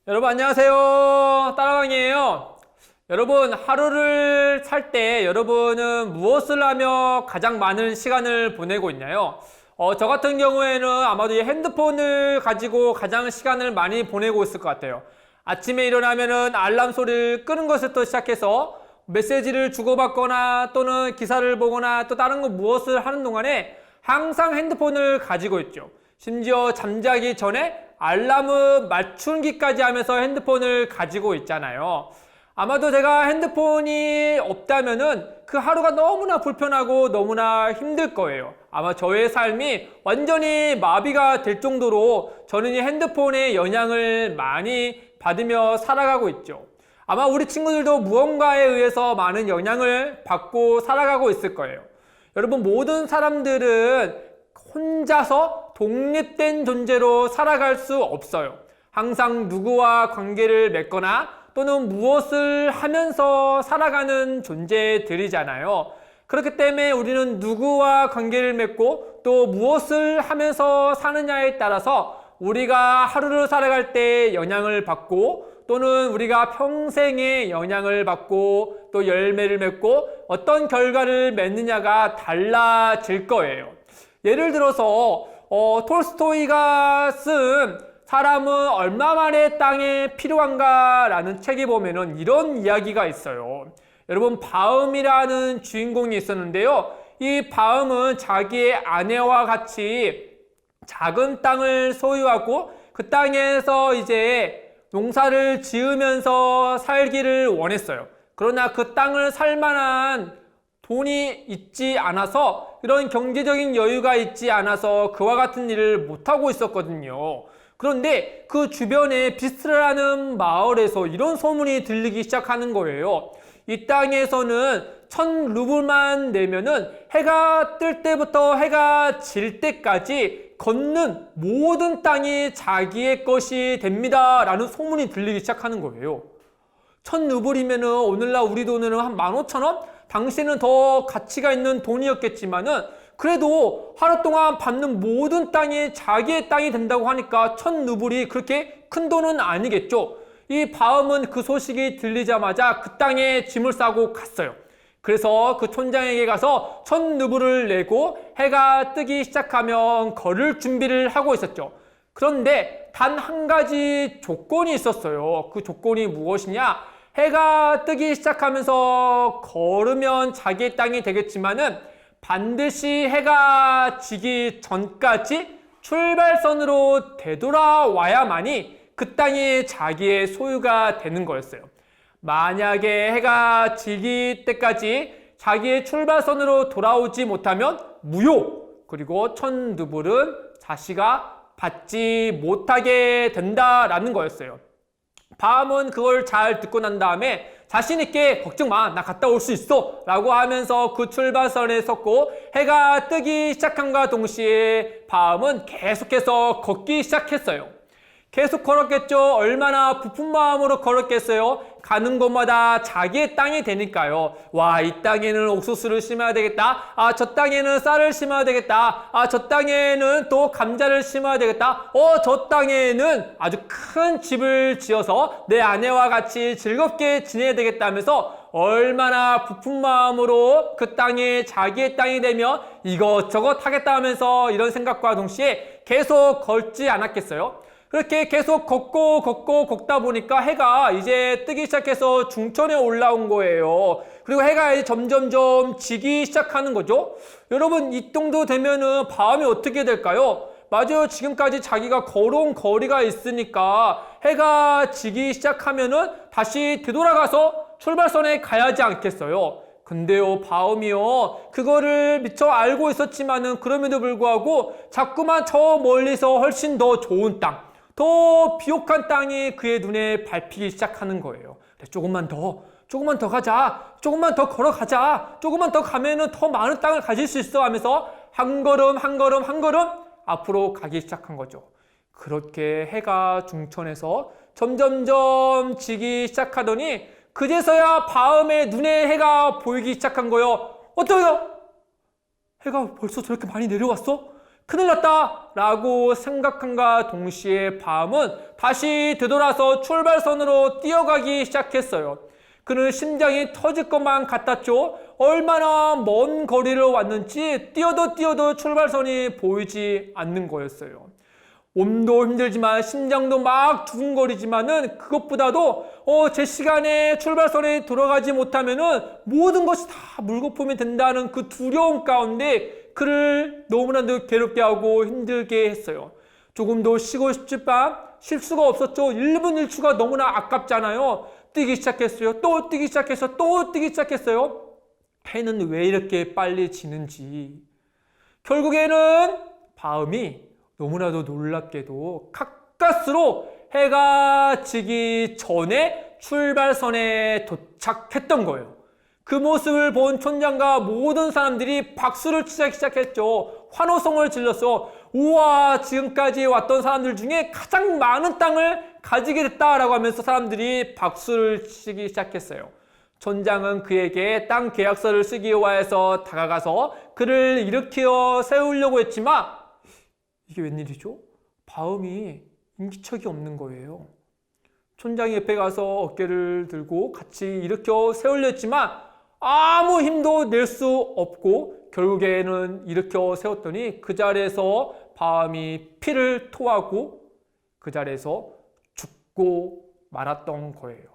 여러분 안녕하세요. 따라왕이에요. 여러분 하루를 살 때 여러분은 무엇을 하며 가장 많은 시간을 보내고 있나요? 저 같은 경우에는 아마도 이 핸드폰을 가지고 가장 시간을 많이 보내고 있을 것 같아요. 아침에 일어나면은 알람 소리를 끄는 것부터 시작해서 메시지를 주고받거나 또는 기사를 보거나 또 다른 거 무엇을 하는 동안에 항상 핸드폰을 가지고 있죠. 심지어 잠자기 전에 알람을 맞추기까지 하면서 핸드폰을 가지고 있잖아요. 아마도 제가 핸드폰이 없다면은 그 하루가 너무나 불편하고 너무나 힘들 거예요. 아마 저의 삶이 완전히 마비가 될 정도로 저는 이 핸드폰의 영향을 많이 받으며 살아가고 있죠. 아마 우리 친구들도 무언가에 의해서 많은 영향을 받고 살아가고 있을 거예요. 여러분 모든 사람들은 혼자서 독립된 존재로 살아갈 수 없어요. 항상 누구와 관계를 맺거나 또는 무엇을 하면서 살아가는 존재들이잖아요. 그렇기 때문에 우리는 누구와 관계를 맺고 또 무엇을 하면서 사느냐에 따라서 우리가 하루를 살아갈 때 영향을 받고 또는 우리가 평생에 영향을 받고 또 열매를 맺고 어떤 결과를 맺느냐가 달라질 거예요. 예를 들어서 톨스토이가 쓴 사람은 얼마만에 땅에 필요한가 라는 책에 보면은 이런 이야기가 있어요. 여러분 바음이라는 주인공이 있었는데요. 이 바음은 자기의 아내와 같이 작은 땅을 소유하고 그 땅에서 이제 농사를 지으면서 살기를 원했어요. 그러나 그 땅을 살 만한 돈이 있지 않아서 이런 경제적인 여유가 있지 않아서 그와 같은 일을 못하고 있었거든요. 그런데 그 주변에 비스트라는 마을에서 이런 소문이 들리기 시작하는 거예요. 이 땅에서는 1,000루블만 내면은 해가 뜰 때부터 해가 질 때까지 걷는 모든 땅이 자기의 것이 됩니다 라는 소문이 들리기 시작하는 거예요. 1,000루블이면은 오늘날 우리 돈으로 한 15,000원? 당시에는 더 가치가 있는 돈이었겠지만은 그래도 하루 동안 받는 모든 땅이 자기의 땅이 된다고 하니까 1,000루블이 그렇게 큰 돈은 아니겠죠. 이 바음은 그 소식이 들리자마자 그 땅에 짐을 싸고 갔어요. 그래서 그 촌장에게 가서 1,000루블을 내고 해가 뜨기 시작하면 걸을 준비를 하고 있었죠. 그런데 단 한 가지 조건이 있었어요. 그 조건이 무엇이냐? 해가 뜨기 시작하면서 걸으면 자기의 땅이 되겠지만은 반드시 해가 지기 전까지 출발선으로 되돌아와야만이 그 땅이 자기의 소유가 되는 거였어요. 만약에 해가 지기 때까지 자기의 출발선으로 돌아오지 못하면 무효! 그리고 1,000루블은 자시가 받지 못하게 된다라는 거였어요. 바음은 그걸 잘 듣고 난 다음에 자신있게 걱정 마, 나 갔다 올 수 있어 라고 하면서 그 출발선에 섰고 해가 뜨기 시작함과 동시에 바음은 계속해서 걷기 시작했어요. 계속 걸었겠죠. 얼마나 부푼 마음으로 걸었겠어요. 가는 곳마다 자기의 땅이 되니까요. 와, 이 땅에는 옥수수를 심어야 되겠다. 아, 저 땅에는 쌀을 심어야 되겠다. 아, 저 땅에는 또 감자를 심어야 되겠다. 저 땅에는 아주 큰 집을 지어서 내 아내와 같이 즐겁게 지내야 되겠다 하면서 얼마나 부푼 마음으로 그 땅이 자기의 땅이 되며 이것저것 하겠다 하면서 이런 생각과 동시에 계속 걷지 않았겠어요? 그렇게 계속 걷다 보니까 해가 이제 뜨기 시작해서 중천에 올라온 거예요. 그리고 해가 이제 점점점 지기 시작하는 거죠. 여러분 이 정도 되면은 바음이 어떻게 될까요? 맞아요. 지금까지 자기가 걸어온 거리가 있으니까 해가 지기 시작하면은 다시 되돌아가서 출발선에 가야지 않겠어요? 근데요, 바음이요, 그거를 미처 알고 있었지만은 그럼에도 불구하고 자꾸만 저 멀리서 훨씬 더 좋은 땅, 더 비옥한 땅이 그의 눈에 밟히기 시작하는 거예요. 조금만 더 가자. 조금만 더 걸어가자. 조금만 더 가면은 더 많은 땅을 가질 수 있어 하면서 한 걸음 앞으로 가기 시작한 거죠. 그렇게 해가 중천에서 점점점 지기 시작하더니 그제서야 바음의 눈에 해가 보이기 시작한 거예요. 어떠해요? 해가 벌써 저렇게 많이 내려왔어? 큰일 났다 라고 생각한가 동시에 바움은 다시 되돌아서 출발선으로 뛰어가기 시작했어요. 그는 심장이 터질 것만 같았죠. 얼마나 먼 거리를 왔는지 뛰어도 출발선이 보이지 않는 거였어요. 몸도 힘들지만 심장도 막 두근거리지만은 그것보다도 제 시간에 출발선에 돌아가지 못하면은 모든 것이 다 물거품이 된다는 그 두려움 가운데 그를 너무나도 괴롭게 하고 힘들게 했어요. 조금도 쉬고 싶지만 쉴 수가 없었죠. 1분 1초가 너무나 아깝잖아요. 뛰기 시작했어요. 또 뛰기 시작했어요. 또 뛰기 시작했어요. 해는 왜 이렇게 빨리 지는지. 결국에는 바움이 너무나도 놀랍게도 가까스로 해가 지기 전에 출발선에 도착했던 거예요. 그 모습을 본 촌장과 모든 사람들이 박수를 치기 시작했죠. 환호성을 질렀어. 우와, 지금까지 왔던 사람들 중에 가장 많은 땅을 가지게 됐다라고 하면서 사람들이 박수를 치기 시작했어요. 촌장은 그에게 땅 계약서를 쓰기 위해서 다가가서 그를 일으켜 세우려고 했지만 이게 웬일이죠? 바움이 인기척이 없는 거예요. 촌장이 옆에 가서 어깨를 들고 같이 일으켜 세우려 했지만 아무 힘도 낼 수 없고 결국에는 일으켜 세웠더니 그 자리에서 바움이 피를 토하고 그 자리에서 죽고 말았던 거예요.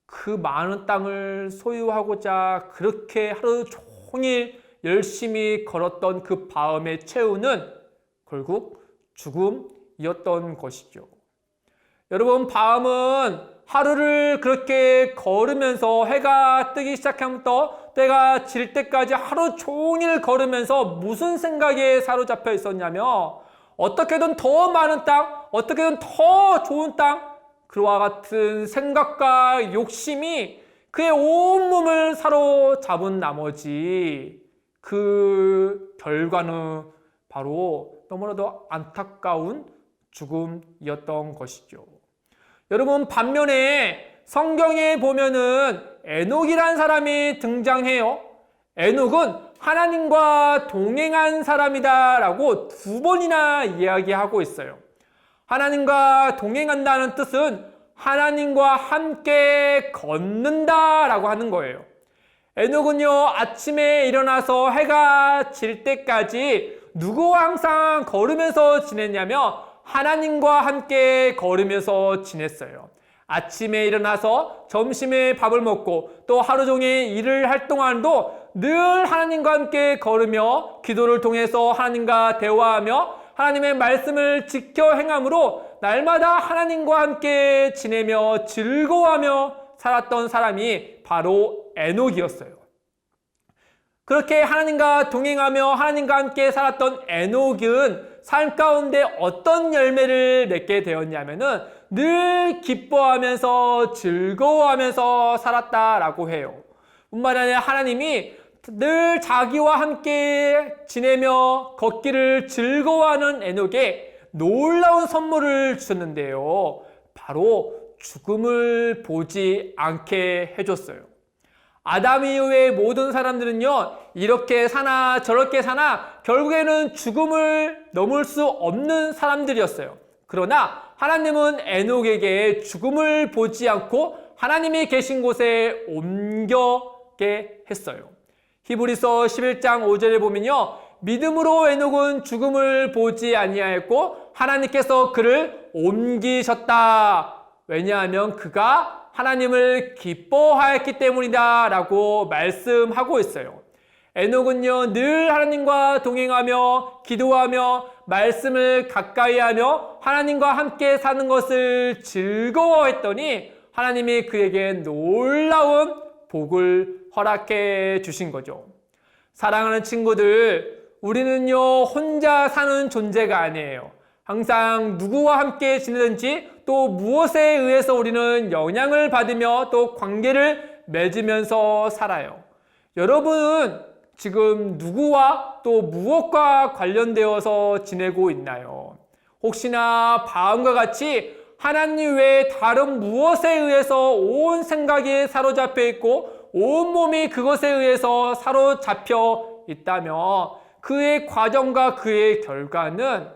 그 많은 땅을 소유하고자 그렇게 하루 종일 열심히 걸었던 그 바움의 최후는 결국 죽음이었던 것이죠. 여러분, 바움은 하루를 그렇게 걸으면서 해가 뜨기 시작하면서 때가 질 때까지 하루 종일 걸으면서 무슨 생각에 사로잡혀 있었냐면 어떻게든 더 많은 땅, 어떻게든 더 좋은 땅, 그와 같은 생각과 욕심이 그의 온몸을 사로잡은 나머지 그 결과는 바로 너무나도 안타까운 죽음이었던 것이죠. 여러분, 반면에 성경에 보면은 에녹이란 사람이 등장해요. 에녹은 하나님과 동행한 사람이다 라고 2번이나 이야기하고 있어요. 하나님과 동행한다는 뜻은 하나님과 함께 걷는다 라고 하는 거예요. 에녹은요, 아침에 일어나서 해가 질 때까지 누구와 항상 걸으면서 지냈냐면 하나님과 함께 걸으면서 지냈어요. 아침에 일어나서 점심에 밥을 먹고 또 하루 종일 일을 할 동안도 늘 하나님과 함께 걸으며 기도를 통해서 하나님과 대화하며 하나님의 말씀을 지켜 행함으로 날마다 하나님과 함께 지내며 즐거워하며 살았던 사람이 바로 에녹이었어요. 그렇게 하나님과 동행하며 하나님과 함께 살았던 에녹은 삶 가운데 어떤 열매를 맺게 되었냐면은 늘 기뻐하면서 즐거워하면서 살았다라고 해요. 뿐만 아니라 하나님이 늘 자기와 함께 지내며 걷기를 즐거워하는 에녹에 놀라운 선물을 주셨는데요. 바로 죽음을 보지 않게 해줬어요. 아담 이후의 모든 사람들은요, 이렇게 사나 저렇게 사나 결국에는 죽음을 넘을 수 없는 사람들이었어요. 그러나 하나님은 에녹에게 죽음을 보지 않고 하나님이 계신 곳에 옮겨게 했어요. 히브리서 11장 5절에 보면요, 믿음으로 에녹은 죽음을 보지 아니하였고 하나님께서 그를 옮기셨다. 왜냐하면 그가 하나님을 기뻐하였기 때문이다 라고 말씀하고 있어요. 에녹은요, 늘 하나님과 동행하며 기도하며 말씀을 가까이 하며 하나님과 함께 사는 것을 즐거워했더니 하나님이 그에게 놀라운 복을 허락해 주신 거죠. 사랑하는 친구들, 우리는요, 혼자 사는 존재가 아니에요. 항상 누구와 함께 지내든지 또 무엇에 의해서 우리는 영향을 받으며 또 관계를 맺으면서 살아요. 여러분은 지금 누구와 또 무엇과 관련되어서 지내고 있나요? 혹시나 바움과 같이 하나님 외에 다른 무엇에 의해서 온 생각이 사로잡혀 있고 온 몸이 그것에 의해서 사로잡혀 있다면 그의 과정과 그의 결과는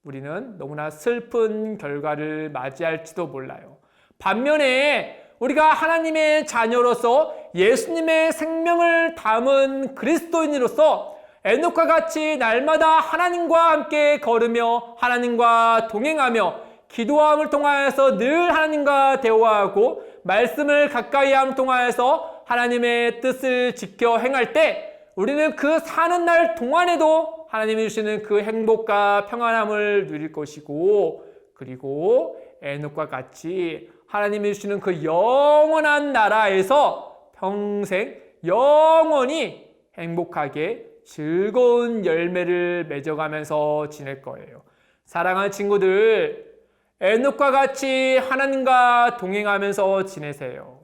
우리는 너무나 슬픈 결과를 맞이할지도 몰라요. 반면에 우리가 하나님의 자녀로서 예수님의 생명을 담은 그리스도인으로서 에녹과 같이 날마다 하나님과 함께 걸으며 하나님과 동행하며 기도함을 통하여서 늘 하나님과 대화하고 말씀을 가까이 함을 통하여서 하나님의 뜻을 지켜 행할 때 우리는 그 사는 날 동안에도 하나님이 주시는 그 행복과 평안함을 누릴 것이고, 그리고 에녹과 같이 하나님이 주시는 그 영원한 나라에서 평생 영원히 행복하게 즐거운 열매를 맺어가면서 지낼 거예요. 사랑하는 친구들, 에녹과 같이 하나님과 동행하면서 지내세요.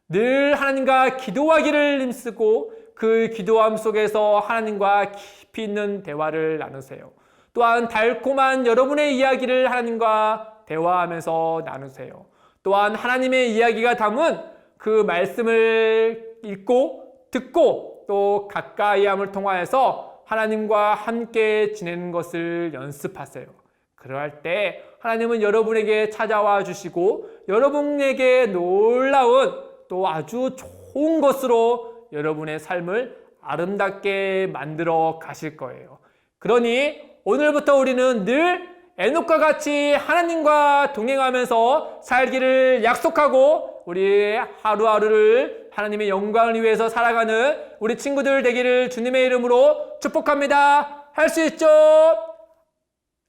늘 하나님과 기도하기를 힘쓰고 그 기도함 속에서 하나님과 깊이 있는 대화를 나누세요. 또한 달콤한 여러분의 이야기를 하나님과 대화하면서 나누세요. 또한 하나님의 이야기가 담은 그 말씀을 읽고 듣고 또 가까이함을 통하여서 하나님과 함께 지내는 것을 연습하세요. 그러할 때 하나님은 여러분에게 찾아와 주시고 여러분에게 놀라운 또 아주 좋은 것으로 여러분의 삶을 아름답게 만들어 가실 거예요. 그러니 오늘부터 우리는 늘 에녹과 같이 하나님과 동행하면서 살기를 약속하고 우리 하루하루를 하나님의 영광을 위해서 살아가는 우리 친구들 되기를 주님의 이름으로 축복합니다. 할 수 있죠?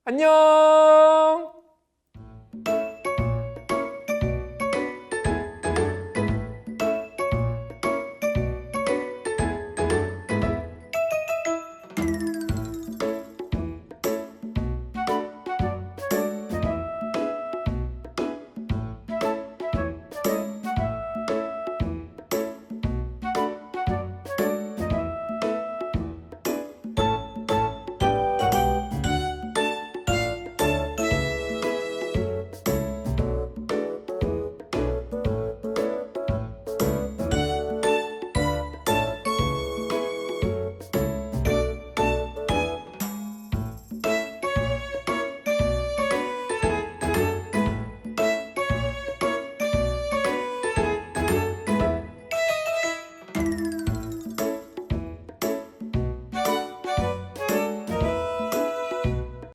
안녕!